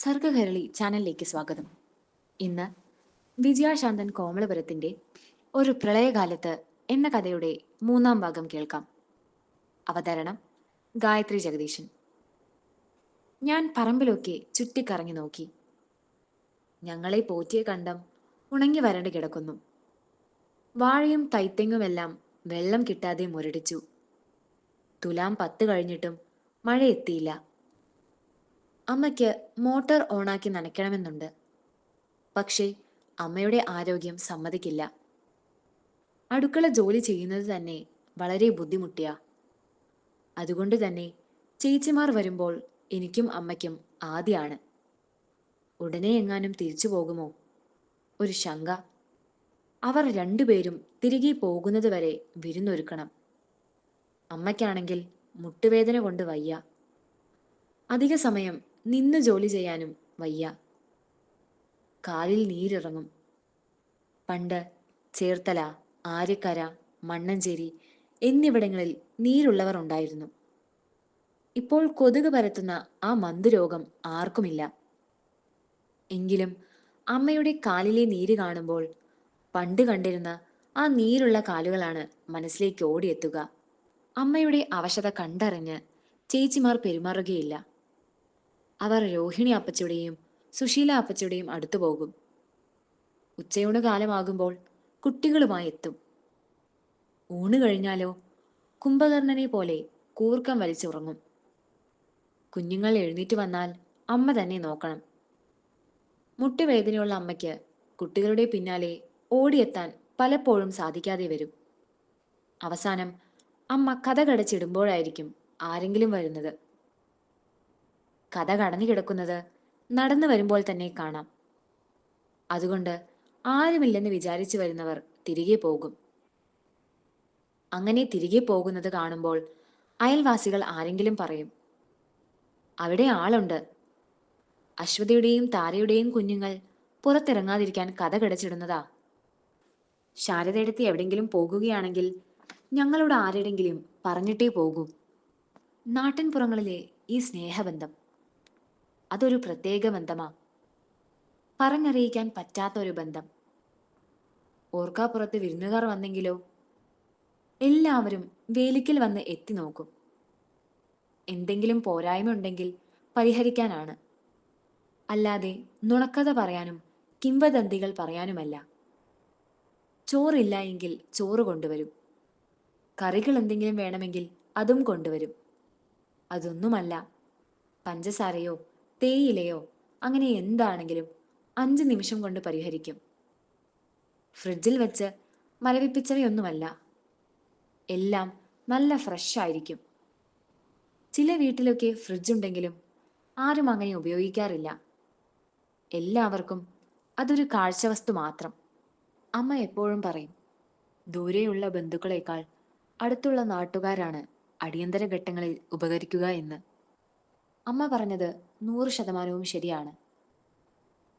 സർഗകരളി ചാനലിലേക്ക് സ്വാഗതം. ഇന്ന് വിജയാശാന്തൻ കോമളപുരത്തിന്റെ ഒരു പ്രളയകാലത്ത് എന്ന കഥയുടെ മൂന്നാം ഭാഗം കേൾക്കാം. അവതരണം ഗായത്രി ജഗദീശൻ. ഞാൻ പറമ്പിലൊക്കെ ചുറ്റിക്കറങ്ങി നോക്കി. ഞങ്ങളെ പോറ്റിയ കണ്ടം ഉണങ്ങി വരണ്ട് കിടക്കുന്നു. വാഴയും തൈത്തെങ്ങുമെല്ലാം വെള്ളം കിട്ടാതെ മുരടിച്ചു. തുലാം 10 കഴിഞ്ഞിട്ടും മഴ എത്തിയില്ല. അമ്മയ്ക്ക് മോട്ടോർ ഓണാക്കി നനയ്ക്കണമെന്നുണ്ട്. പക്ഷേ അമ്മയുടെ ആരോഗ്യം സമ്മതിക്കില്ല. അടുക്കള ജോലി ചെയ്യുന്നത് തന്നെ വളരെ ബുദ്ധിമുട്ടിയാ. അതുകൊണ്ട് തന്നെ ചേച്ചിമാർ വരുമ്പോൾ എനിക്കും അമ്മയ്ക്കും ആദ്യാണ്. ഉടനെ എങ്ങാനും തിരിച്ചു പോകുമോ? ഒരു ശങ്ക. അവർ രണ്ടുപേരും തിരികെ പോകുന്നത് വരെ വിരുന്നൊരുക്കണം. അമ്മയ്ക്കാണെങ്കിൽ മുട്ടുവേദന കൊണ്ട് വയ്യ. അധിക സമയം നിന്ന് ജോലി ചെയ്യാനും വയ്യ. കാലിൽ നീരിറങ്ങും. പണ്ട് ചേർത്തല, ആര്യക്കര, മണ്ണഞ്ചേരി എന്നിവിടങ്ങളിൽ നീരുള്ളവർ ഉണ്ടായിരുന്നു. ഇപ്പോൾ കൊതുക് പരത്തുന്ന ആ മന്തുരോഗം ആർക്കുമില്ല. എങ്കിലും അമ്മയുടെ കാലിലെ നീര് കാണുമ്പോൾ പണ്ട് കണ്ടിരുന്ന ആ നീരുള്ള കാലുകളാണ് മനസ്സിലേക്ക് ഓടിയെത്തുക. അമ്മയുടെ അവശത കണ്ടറിഞ്ഞ് ചേച്ചിമാർ പെരുമാറുകയില്ല. അവർ രോഹിണി അപ്പച്ചിയുടെയും സുശീല അപ്പച്ചിയുടെയും അടുത്തു പോകും. ഉച്ചയൂണ് കാലമാകുമ്പോൾ കുട്ടികളുമായി എത്തും. ഊണ് കഴിഞ്ഞാലോ കുംഭകർണനെ പോലെ കൂർക്കം വലിച്ചുറങ്ങും. കുഞ്ഞുങ്ങൾ എഴുന്നേറ്റ് വന്നാൽ അമ്മ തന്നെ നോക്കണം. മുട്ടുവേദനയുള്ള അമ്മയ്ക്ക് കുട്ടികളുടെ പിന്നാലെ ഓടിയെത്താൻ പലപ്പോഴും സാധിക്കാതെ വരും. അവസാനം അമ്മ കഥ കടച്ചിടുമ്പോഴായിരിക്കും ആരെങ്കിലും വരുന്നത്. കഥ കടഞ്ഞു കിടക്കുന്നത് നടന്നു വരുമ്പോൾ തന്നെ കാണാം. അതുകൊണ്ട് ആരുമില്ലെന്ന് വിചാരിച്ചു വരുന്നവർ തിരികെ പോകും. അങ്ങനെ തിരികെ പോകുന്നത് കാണുമ്പോൾ അയൽവാസികൾ ആരെങ്കിലും പറയും, അവിടെ ആളുണ്ട്. അശ്വതിയുടെയും താരയുടെയും കുഞ്ഞുങ്ങൾ പുറത്തിറങ്ങാതിരിക്കാൻ കഥ കടച്ചിടുന്നതാ. ശാരദയെടുത്ത് എവിടെങ്കിലും പോകുകയാണെങ്കിൽ ഞങ്ങളോട് ആരുടെങ്കിലും പറഞ്ഞിട്ടേ പോകൂ. നാട്ടിൻപുറങ്ങളിലെ ഈ സ്നേഹബന്ധം അതൊരു പ്രത്യേക ബന്ധമാ. പറഞ്ഞറിയിക്കാൻ പറ്റാത്ത ഒരു ബന്ധം. ഓർക്കാപ്പുറത്ത് വിരുന്നുകാർ വന്നെങ്കിലോ എല്ലാവരും വേലിക്കൽ വന്ന് എത്തി നോക്കും. എന്തെങ്കിലും പോരായ്മ ഉണ്ടെങ്കിൽ പരിഹരിക്കാനാണ്. അല്ലാതെ നുണക്കഥ പറയാനും കിംവദന്തികൾ പറയാനുമല്ല. ചോറില്ല എങ്കിൽ ചോറ് കൊണ്ടുവരും. കറികൾ എന്തെങ്കിലും വേണമെങ്കിൽ അതും കൊണ്ടുവരും. അതൊന്നുമല്ല, പഞ്ചസാരയോ തേയിലയോ അങ്ങനെ എന്താണെങ്കിലും 5 നിമിഷം കൊണ്ട് പരിഹരിക്കും. ഫ്രിഡ്ജിൽ വെച്ച് മരവിപ്പിച്ചവയൊന്നുമല്ല. എല്ലാം നല്ല ഫ്രഷ് ആയിരിക്കും. ചില വീട്ടിലൊക്കെ ഫ്രിഡ്ജ് ഉണ്ടെങ്കിലും ആരും അങ്ങനെ ഉപയോഗിക്കാറില്ല. എല്ലാവർക്കും അതൊരു കാഴ്ചവസ്തു മാത്രം. അമ്മ എപ്പോഴും പറയും, ദൂരെയുള്ള ബന്ധുക്കളെക്കാൾ അടുത്തുള്ള നാട്ടുകാരാണ് അടിയന്തര ഘട്ടങ്ങളിൽ ഉപകരിക്കുക എന്ന്. അമ്മ പറഞ്ഞത് 100% ശരിയാണ്.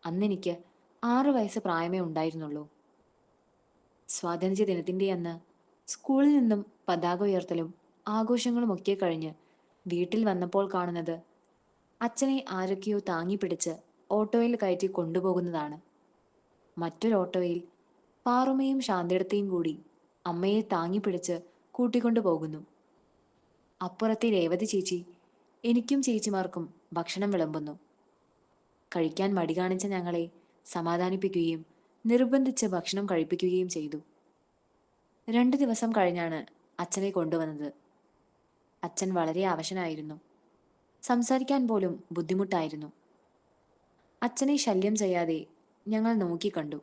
അന്നെനിക്ക് 6 വയസ്സ് പ്രായമേ ഉണ്ടായിരുന്നുള്ളൂ. സ്വാതന്ത്ര്യ ദിനത്തിന്റെ അന്ന് സ്കൂളിൽ നിന്നും പതാക ഉയർത്തലും ആഘോഷങ്ങളുമൊക്കെ കഴിഞ്ഞ് വീട്ടിൽ വന്നപ്പോൾ കാണുന്നത് അച്ഛനെ ആരൊക്കെയോ താങ്ങിപ്പിടിച്ച് ഓട്ടോയിൽ കയറ്റി കൊണ്ടുപോകുന്നതാണ്. മറ്റൊരു ഓട്ടോയിൽ പാറുമ്മയും ശാന്തയിടത്തെയും കൂടി അമ്മയെ താങ്ങിപ്പിടിച്ച് കൂട്ടിക്കൊണ്ടു പോകുന്നു. അപ്പുറത്തെ രേവതി ചേച്ചി എനിക്കും ചേച്ചിമാർക്കും ഭക്ഷണം വിളമ്പുന്നു. കഴിക്കാൻ മടി കാണിച്ച ഞങ്ങളെ സമാധാനിപ്പിക്കുകയും നിർബന്ധിച്ച് ഭക്ഷണം കഴിപ്പിക്കുകയും ചെയ്തു. 2 ദിവസം കഴിഞ്ഞാണ് അച്ഛനെ കൊണ്ടുവന്നത്. അച്ഛൻ വളരെ അവശനായിരുന്നു. സംസാരിക്കാൻ പോലും ബുദ്ധിമുട്ടായിരുന്നു. അച്ഛനെ ശല്യം ചെയ്യാതെ ഞങ്ങൾ നോക്കിക്കണ്ടു.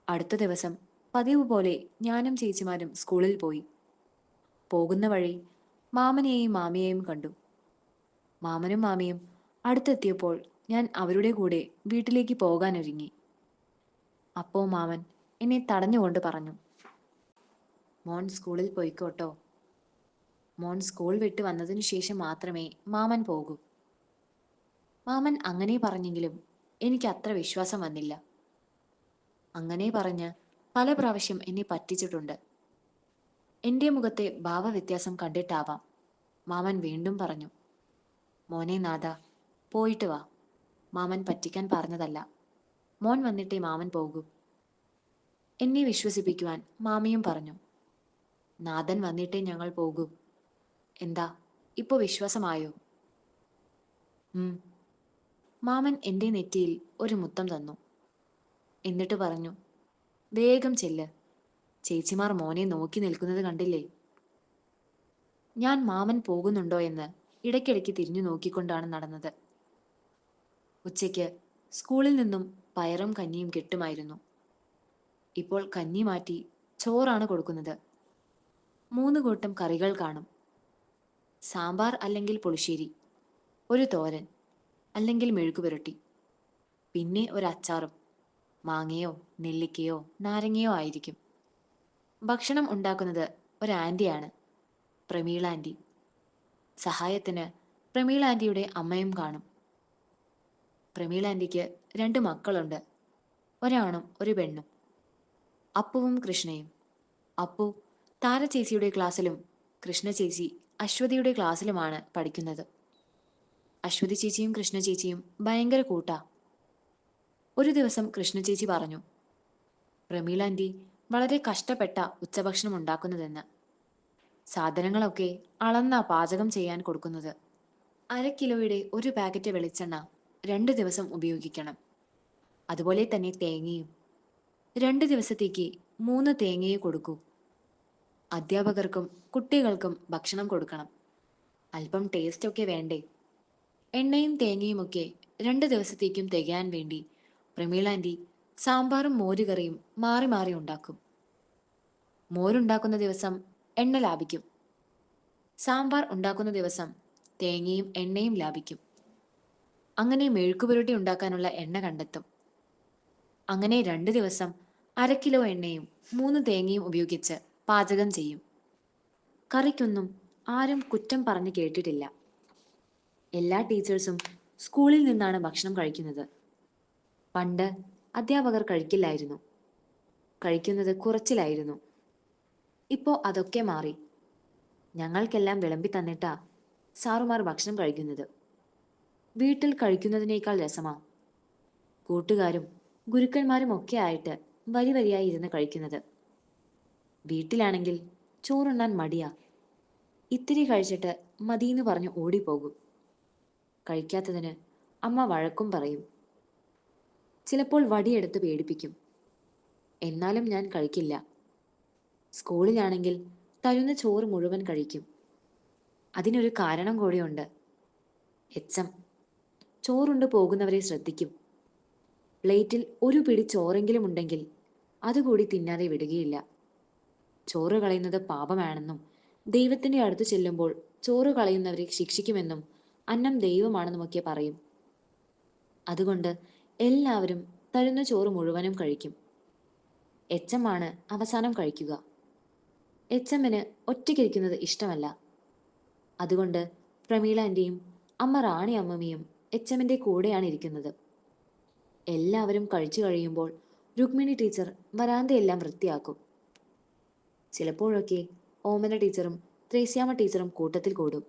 അടുത്ത ദിവസം പതിവ് പോലെ ഞാനും ചേച്ചിമാരും സ്കൂളിൽ പോയി. പോകുന്ന വഴി മാമനെയും മാമിയെയും കണ്ടു. മാമനും മാമിയും അടുത്തെത്തിയപ്പോൾ ഞാൻ അവരുടെ കൂടെ വീട്ടിലേക്ക് പോകാനൊരുങ്ങി. അപ്പോ മാമൻ എന്നെ തടഞ്ഞുകൊണ്ട് പറഞ്ഞു, മോൻ സ്കൂളിൽ പോയിക്കോട്ടോ. മോൻ സ്കൂൾ വിട്ട് വന്നതിനു ശേഷം മാത്രമേ മാമൻ പോകൂ. മാമൻ അങ്ങനെ പറഞ്ഞെങ്കിലും എനിക്ക് അത്ര വിശ്വാസം വന്നില്ല. അങ്ങനെ പറഞ്ഞ് പല പ്രാവശ്യം എന്നെ പറ്റിച്ചിട്ടുണ്ട്. എന്റെ മുഖത്തെ ഭാവവ്യത്യാസം കണ്ടിട്ടാവാം മാമൻ വീണ്ടും പറഞ്ഞു, മോനെ നാഥ, പോയിട്ട് വാ. മാമൻ പറ്റിക്കാൻ പറഞ്ഞതല്ല. മോൻ വന്നിട്ടേ മാമൻ പോകൂ. എന്നെ വിശ്വസിപ്പിക്കുവാൻ മാമിയും പറഞ്ഞു. നാഥൻ വന്നിട്ടേ ഞങ്ങൾ പോകൂ. എന്താ, ഇപ്പോ വിശ്വാസമായോ? ഉം. മാമൻ എൻ്റെ നെറ്റിയിൽ ഒരു മുത്തം തന്നു. എന്നിട്ട് പറഞ്ഞു, വേഗം ചെല്ല്. ചേച്ചിമാർ മോനെ നോക്കി നിൽക്കുന്നത് കണ്ടില്ലേ? ഞാൻ മാമൻ പോകുന്നുണ്ടോ എന്ന് ഇടയ്ക്കിടയ്ക്ക് തിരിഞ്ഞു നോക്കിക്കൊണ്ടാണ് നടന്നത്. ഉച്ചയ്ക്ക് സ്കൂളിൽ നിന്നും പയറും കഞ്ഞിയും കിട്ടുമായിരുന്നു. ഇപ്പോൾ കഞ്ഞി മാറ്റി ചോറാണ് കൊടുക്കുന്നത്. 3 കൂട്ടം കറികൾ കാണും. സാമ്പാർ അല്ലെങ്കിൽ പുളിശ്ശേരി, ഒരു തോരൻ അല്ലെങ്കിൽ മെഴുക്കുപുരട്ടി, പിന്നെ ഒരു അച്ചാറും. മാങ്ങയോ നെല്ലിക്കയോ നാരങ്ങയോ ആയിരിക്കും. ഭക്ഷണം ഉണ്ടാക്കുന്നത് ഒരു ആൻറ്റിയാണ്, പ്രമീള ആൻറ്റി. സഹായത്തിന് പ്രമീള ആൻറ്റിയുടെ അമ്മയും കാണും. പ്രമീള ആൻറ്റിക്ക് 2 മക്കളുണ്ട്, ഒരാണും ഒരു പെണ്ണും, അപ്പുവും കൃഷ്ണയും. അപ്പു താര ചേച്ചിയുടെ ക്ലാസ്സിലും കൃഷ്ണ ചേച്ചി അശ്വതിയുടെ ക്ലാസ്സിലുമാണ് പഠിക്കുന്നത്. അശ്വതി ചേച്ചിയും കൃഷ്ണ ചേച്ചിയും ഭയങ്കര കൂട്ടാ. ഒരു ദിവസം കൃഷ്ണ ചേച്ചി പറഞ്ഞു, പ്രമീള ആൻറ്റി വളരെ കഷ്ടപ്പെട്ട ഉച്ചഭക്ഷണം ഉണ്ടാക്കുന്നതെന്ന്. സാധനങ്ങളൊക്കെ അളന്നാ പാചകം ചെയ്യാൻ കൊടുക്കുന്നത്. 1/2 കിലോയുടെ ഒരു പാക്കറ്റ് വെളിച്ചെണ്ണ 2 ദിവസം ഉപയോഗിക്കണം. അതുപോലെ തന്നെ തേങ്ങയും. 2 ദിവസത്തേക്ക് 3 തേങ്ങയെ കൊടുക്കൂ. അധ്യാപകർക്കും കുട്ടികൾക്കും ഭക്ഷണം കൊടുക്കണം. അല്പം ടേസ്റ്റ് ഒക്കെ വേണ്ടേ? എണ്ണയും തേങ്ങയുമൊക്കെ 2 ദിവസത്തേക്കും തികയാൻ വേണ്ടി പ്രമീള ആൻറ്റി സാമ്പാറും മോരുകറിയും മാറി മാറി ഉണ്ടാക്കും. മോരുണ്ടാക്കുന്ന ദിവസം എണ്ണ ലാഭിക്കും. സാമ്പാർ ഉണ്ടാക്കുന്ന ദിവസം തേങ്ങയും എണ്ണയും ലാഭിക്കും. അങ്ങനെ മെഴുക്കുപുരട്ടി ഉണ്ടാക്കാനുള്ള എണ്ണ കണ്ടെത്തും. അങ്ങനെ 2 ദിവസം 1/2 കിലോ എണ്ണയും 3 തേങ്ങയും ഉപയോഗിച്ച് പാചകം ചെയ്യും. കറിക്കൊന്നും ആരും കുറ്റം പറഞ്ഞു കേട്ടിട്ടില്ല. എല്ലാ ടീച്ചേഴ്സും സ്കൂളിൽ നിന്നാണ് ഭക്ഷണം കഴിക്കുന്നത്. പണ്ട് അധ്യാപകർ കഴിക്കില്ലായിരുന്നു. കഴിക്കുന്നത് കുറച്ചിലായിരുന്നു. ഇപ്പോ അതൊക്കെ മാറി. ഞങ്ങൾക്കെല്ലാം വിളമ്പി തന്നിട്ടാ സാറുമാർ ഭക്ഷണം കഴിക്കുന്നത്. വീട്ടിൽ കഴിക്കുന്നതിനേക്കാൾ രസമാ. കൂട്ടുകാരും ഗുരുക്കന്മാരും ഒക്കെ ആയിട്ട് വരി വരിയായി ഇരുന്ന് കഴിക്കുന്നത്. വീട്ടിലാണെങ്കിൽ ചോറുണ്ണാൻ മടിയാ. ഇത്തിരി കഴിച്ചിട്ട് മതീന്ന് പറഞ്ഞു ഓടിപ്പോകും. കഴിക്കാത്തതിന് അമ്മ വഴക്കും പറയും. ചിലപ്പോൾ വടിയെടുത്ത് പേടിപ്പിക്കും. എന്നാലും ഞാൻ കഴിക്കില്ല. സ്കൂളിലാണെങ്കിൽ തരുന്ന ചോറ് മുഴുവൻ കഴിക്കും. അതിനൊരു കാരണം കൂടിയുണ്ട്. എച്ചം ചോറുണ്ട് പോകുന്നവരെ ശ്രദ്ധിക്കും. പ്ലേറ്റിൽ ഒരു പിടി ചോറെങ്കിലും ഉണ്ടെങ്കിൽ അതുകൂടി തിന്നാതെ വിടുകയില്ല. ചോറ് കളയുന്നത് പാപമാണെന്നും ദൈവത്തിന്റെ അടുത്ത് ചെല്ലുമ്പോൾ ചോറ് കളയുന്നവരെ ശിക്ഷിക്കുമെന്നും അന്നം ദൈവമാണെന്നുമൊക്കെ പറയും. അതുകൊണ്ട് എല്ലാവരും തരുന്ന ചോറ് മുഴുവനും കഴിക്കും. എച്ചമ്മാണ് അവസാനം കഴിക്കുക. എച്ചമ്മന് ഒറ്റയ്ക്കിരിക്കുന്നത് ഇഷ്ടമല്ല. അതുകൊണ്ട് പ്രമീള ആൻറ്റിയും അമ്മ റാണി അമ്മമ്മയും എച്ചമ്മന്റെ കൂടെയാണ് ഇരിക്കുന്നത്. എല്ലാവരും കഴിച്ചു കഴിയുമ്പോൾ രുക്മിണി ടീച്ചർ വരാന്തയെല്ലാം വൃത്തിയാക്കും. ചിലപ്പോഴൊക്കെ ഓമന ടീച്ചറും ത്രേസ്യാമ്മ ടീച്ചറും കൂട്ടത്തിൽ കൂടും.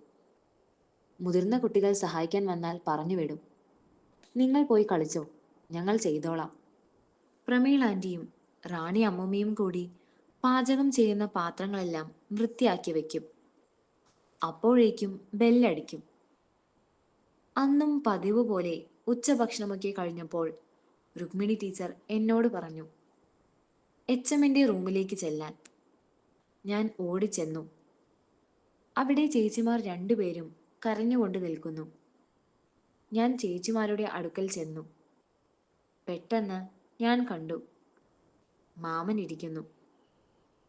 മുതിർന്ന കുട്ടികൾ സഹായിക്കാൻ വന്നാൽ പറഞ്ഞു വിടും. നിങ്ങൾ പോയി കളിച്ചോ, ഞങ്ങൾ ചെയ്തോളാം. പ്രമീള ആൻറ്റിയും റാണി അമ്മമ്മയും കൂടി പാചകം ചെയ്യുന്ന പാത്രങ്ങളെല്ലാം വൃത്തിയാക്കി വെക്കും. അപ്പോഴേക്കും ബെല്ലടിക്കും. അന്നും പതിവ് പോലെ ഉച്ചഭക്ഷണമൊക്കെ കഴിഞ്ഞപ്പോൾ രുക്മിണി ടീച്ചർ എന്നോട് പറഞ്ഞു, എച്ചമ്മന്റെ റൂമിലേക്ക് ചെല്ലാൻ. ഞാൻ ഓടിച്ചെന്നു. അവിടെ ചേച്ചിമാർ 2 പേരും കരഞ്ഞുകൊണ്ട് നിൽക്കുന്നു. ഞാൻ ചേച്ചിമാരുടെ അടുക്കൽ ചെന്നു. പെട്ടെന്ന് ഞാൻ കണ്ടു, മാമൻ ഇരിക്കുന്നു.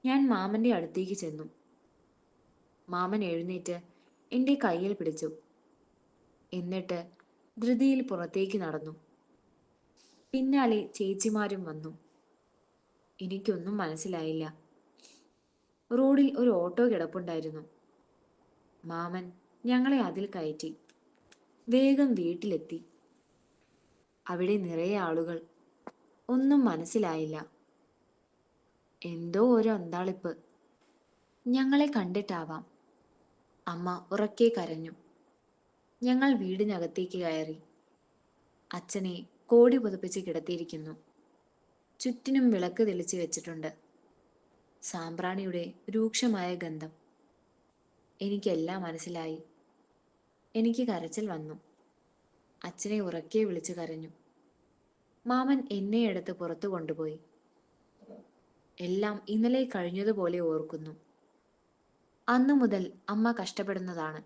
ഞാൻ മാമന്റെ അടുത്തേക്ക് ചെന്നു. മാമൻ എഴുന്നേറ്റ് എൻ്റെ കയ്യിൽ പിടിച്ചു. എന്നിട്ട് ധൃതിയിൽ പുറത്തേക്ക് നടന്നു. പിന്നാലെ ചേച്ചിമാരും വന്നു. എനിക്കൊന്നും മനസ്സിലായില്ല. റോഡിൽ ഒരു ഓട്ടോ കിടപ്പുണ്ടായിരുന്നു. മാമൻ ഞങ്ങളെ അതിൽ കയറ്റി. വേഗം വീട്ടിലെത്തി. അവിടെ നിറയെ ആളുകൾ. ഒന്നും മനസ്സിലായില്ല. എന്തോ ഒരു അന്താളിപ്പ്. ഞങ്ങളെ കണ്ടിട്ടാവാം. അമ്മ ഉറക്കെ കരഞ്ഞു. ഞങ്ങൾ വീടിനകത്തേക്ക് കയറി. അച്ഛനെ കോടി പുതപ്പിച്ച് കിടത്തിയിരിക്കുന്നു. ചുറ്റിനും വിളക്ക് തെളിച്ച് വെച്ചിട്ടുണ്ട്. സാമ്പ്രാണിയുടെ രൂക്ഷമായ ഗന്ധം. എനിക്കെല്ലാം മനസ്സിലായി. എനിക്ക് കരച്ചിൽ വന്നു. അച്ഛനെ ഉറക്കെ വിളിച്ചു കരഞ്ഞു. മാമൻ എന്നെ എടുത്ത് പുറത്തു കൊണ്ടുപോയി. എല്ലാം ഇന്നലെ കഴിഞ്ഞതുപോലെ ഓർക്കുന്നു. അന്നു മുതൽ അമ്മ കഷ്ടപ്പെടുന്നതാണ്.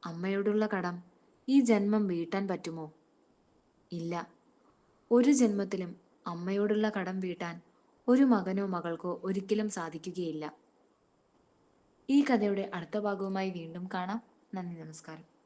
അമ്മയോടുള്ള കടം ഈ ജന്മം വീട്ടാൻ പറ്റുമോ? ഇല്ല. ഒരു ജന്മത്തിലും അമ്മയോടുള്ള കടം വീട്ടാൻ ഒരു മകനോ മകൾക്കോ ഒരിക്കലും സാധിക്കുകയില്ല. ഈ കഥയുടെ അടുത്ത ഭാഗവുമായി വീണ്ടും കാണാം. നന്ദി, നമസ്കാരം.